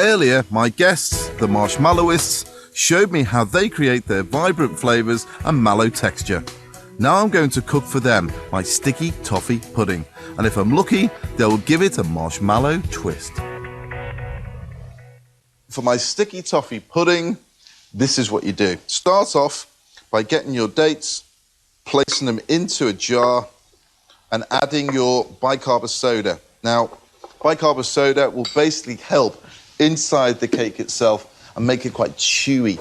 Earlier, my guests, the marshmallowists, showed me how they create their vibrant flavours and mallow texture. Now I'm going to cook for them my sticky toffee pudding, and if I'm lucky, they will give it a marshmallow twist. For my sticky toffee pudding, this is what you do. Start off by getting your dates, placing them into a jar, and adding your bicarb of soda. Now, bicarb of soda will basically help inside the cake itself and make it quite chewy.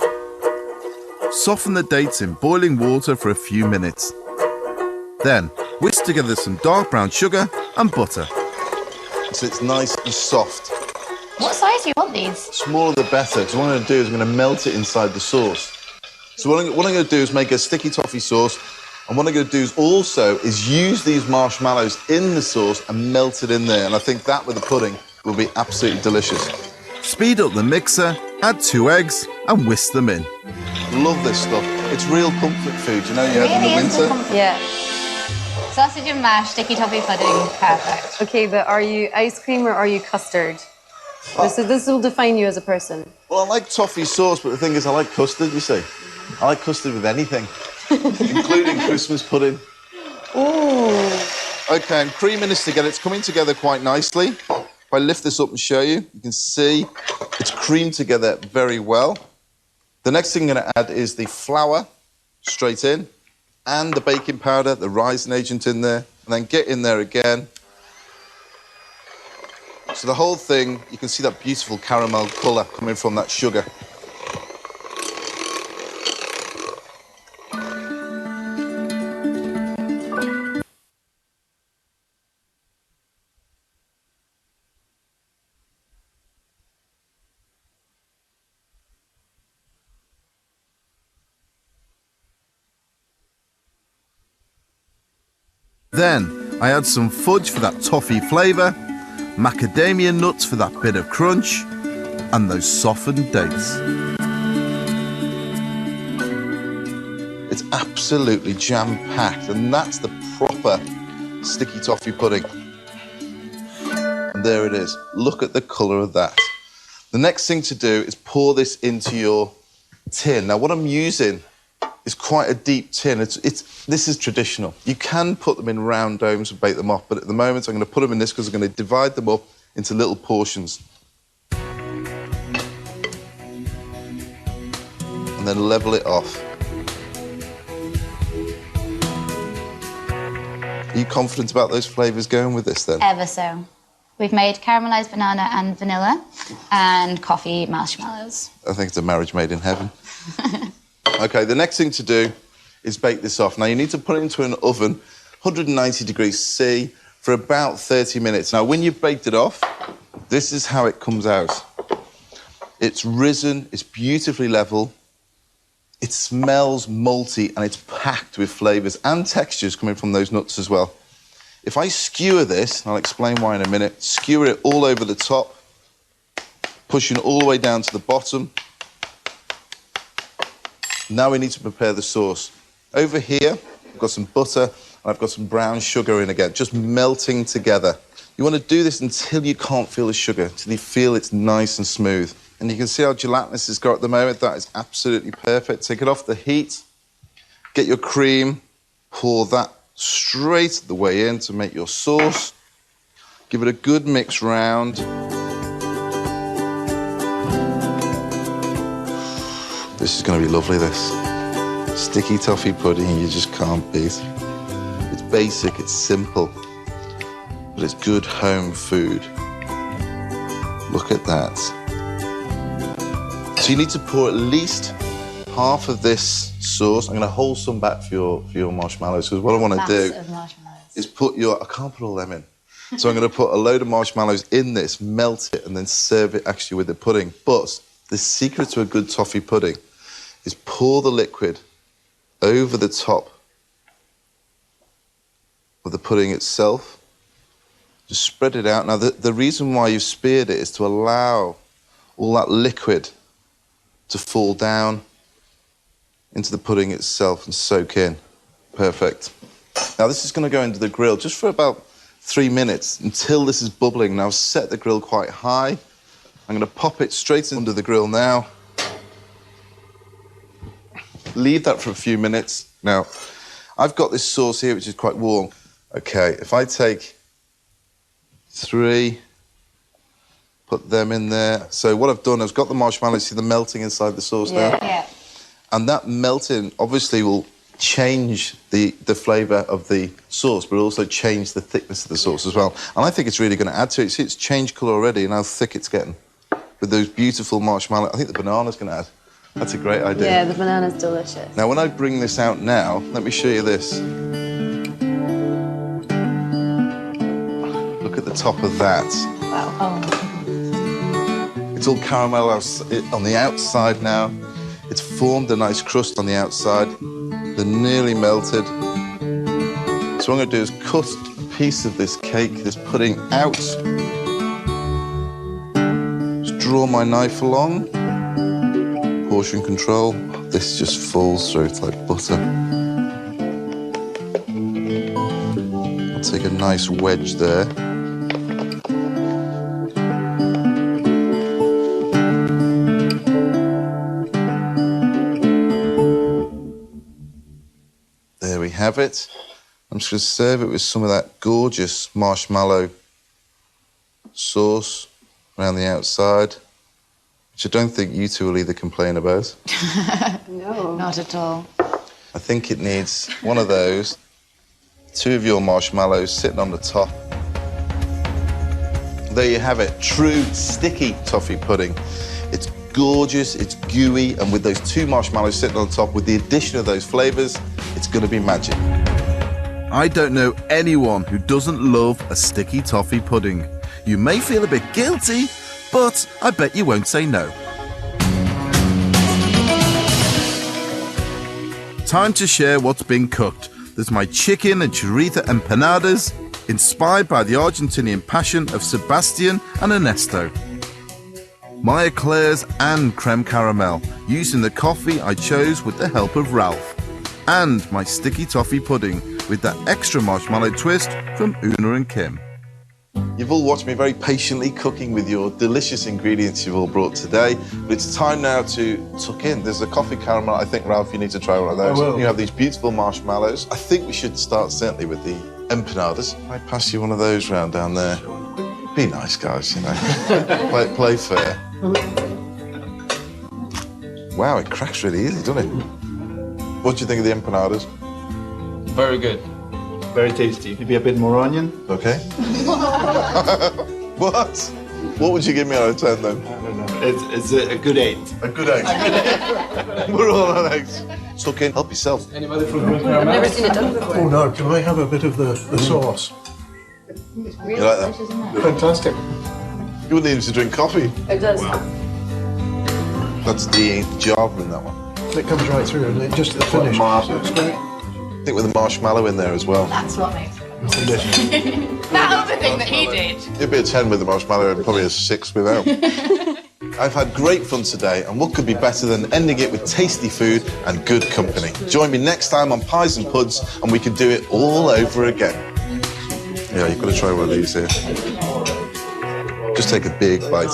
Soften the dates in boiling water for a few minutes. Then, whisk together some dark brown sugar and butter, so it's nice and soft. What size do you want these? Smaller the better, because what I'm going to do is I'm going to melt it inside the sauce. So what I'm going to do is make a sticky toffee sauce, and what I'm going to do is use these marshmallows in the sauce and melt it in there, and I think that with the pudding will be absolutely delicious. Speed up the mixer, add 2 eggs and whisk them in. Love this stuff. It's real comfort food, you know, you have in the winter. Yeah. Sausage and mash, sticky toffee pudding, perfect. Okay, but are you ice cream or are you custard? This will define you as a person. Well, I like toffee sauce, but the thing is I like custard, you see. I like custard with anything, including Christmas pudding. Ooh. Okay, I'm creaming this together. It's coming together quite nicely. If I lift this up and show you, you can see it's creamed together very well. The next thing I'm going to add is the flour straight in, and the baking powder, the rising agent in there, and then get in there again. So the whole thing, you can see that beautiful caramel colour coming from that sugar. Then I add some fudge for that toffee flavour, macadamia nuts for that bit of crunch, and those softened dates. It's absolutely jam-packed, and that's the proper sticky toffee pudding. And there it is. Look at the colour of that. The next thing to do is pour this into your tin. Now, what I'm using is quite a deep tin. This is traditional. You can put them in round domes and bake them off, but at the moment I'm going to put them in this because I'm going to divide them up into little portions. And then level it off. Are you confident about those flavours going with this then? Ever so. We've made caramelised banana and vanilla and coffee marshmallows. I think it's a marriage made in heaven. Okay, the next thing to do is bake this off. Now, you need to put it into an oven, 190 degrees C, for about 30 minutes. Now, when you've baked it off, this is how it comes out. It's risen, it's beautifully level, it smells malty, and it's packed with flavours and textures coming from those nuts as well. If I skewer this, and I'll explain why in a minute, skewer it all over the top, pushing all the way down to the bottom. Now we need to prepare the sauce. Over here, I've got some butter, and I've got some brown sugar in again, just melting together. You want to do this until you can't feel the sugar, until you feel it's nice and smooth. And you can see how gelatinous it's got at the moment. That is absolutely perfect. Take it off the heat, get your cream, pour that straight the way in to make your sauce. Give it a good mix round. This is going to be lovely, this. Sticky toffee pudding, you just can't beat. It's basic, it's simple, but it's good home food. Look at that. So you need to pour at least half of this sauce. I'm going to hold some back for your marshmallows, because what I want to do is put I can't put all them in. So I'm going to put a load of marshmallows in this, melt it, and then serve it actually with the pudding. But the secret to a good toffee pudding is pour the liquid over the top of the pudding itself. Just spread it out. Now, the reason why you've speared it is to allow all that liquid to fall down into the pudding itself and soak in. Perfect. Now, this is going to go into the grill just for about 3 minutes until this is bubbling. Now, set the grill quite high. I'm going to pop it straight under the grill now. Leave that for a few minutes. Now, I've got this sauce here, which is quite warm. Okay, if I take 3, put them in there. So what I've done, I've got the marshmallows, see them melting inside the sauce now? Yeah. And that melting obviously will change the flavour of the sauce, but also change the thickness of the sauce as well. And I think it's really going to add to it. See, it's changed colour already and how thick it's getting. With those beautiful marshmallows. I think the banana's going to add. That's a great idea. Yeah, the banana's delicious. Now, when I bring this out now, let me show you this. Look at the top of that. Wow. Oh. It's all caramel on the outside now. It's formed a nice crust on the outside. They're nearly melted. So what I'm going to do is cut a piece of this cake, this pudding, out. Just draw my knife along. Portion control. This just falls through, it's like butter. I'll take a nice wedge there. There we have it. I'm just going to serve it with some of that gorgeous marshmallow sauce around the outside, which I don't think you two will either complain about. No. Not at all. I think it needs one of those, 2 of your marshmallows sitting on the top. There you have it, true sticky toffee pudding. It's gorgeous, it's gooey, and with those 2 marshmallows sitting on top, with the addition of those flavours, it's going to be magic. I don't know anyone who doesn't love a sticky toffee pudding. You may feel a bit guilty, but I bet you won't say no. Time to share what's been cooked. There's my chicken and chorizo empanadas, inspired by the Argentinian passion of Sebastian and Ernesto. My eclairs and creme caramel, using the coffee I chose with the help of Ralph. And my sticky toffee pudding, with that extra marshmallow twist from Una and Kim. You've all watched me very patiently cooking with your delicious ingredients you've all brought today, but it's time now to tuck in. There's a coffee caramel. I think, Ralph, you need to try one of those. I will. You have these beautiful marshmallows. I think we should start certainly with the empanadas. I pass you one of those round down there. Be nice, guys, you know. play fair. Wow, it cracks really easy, doesn't it? What do you think of the empanadas? Very good. Very tasty. Maybe a bit more onion. Okay. What? What would you give me out of 10 then? I don't know. It's a good 8. A good 8. We're all on 8. Tuck in, help yourself. Anybody from I've never seen it done before. Oh no, can I have a bit of the sauce? You like that? Fantastic. You wouldn't need to drink coffee. It does. That's the Java in that one. It comes right through and it just the finish. It's great. I think with the marshmallow in there as well. That's what makes it. Delicious. That other thing that he did. It'd be a 10 with the marshmallow and probably a 6 without. I've had great fun today, and what could be better than ending it with tasty food and good company? Join me next time on Pies and Puds, and we can do it all over again. Yeah, you've got to try one of these here. Just take a big bite.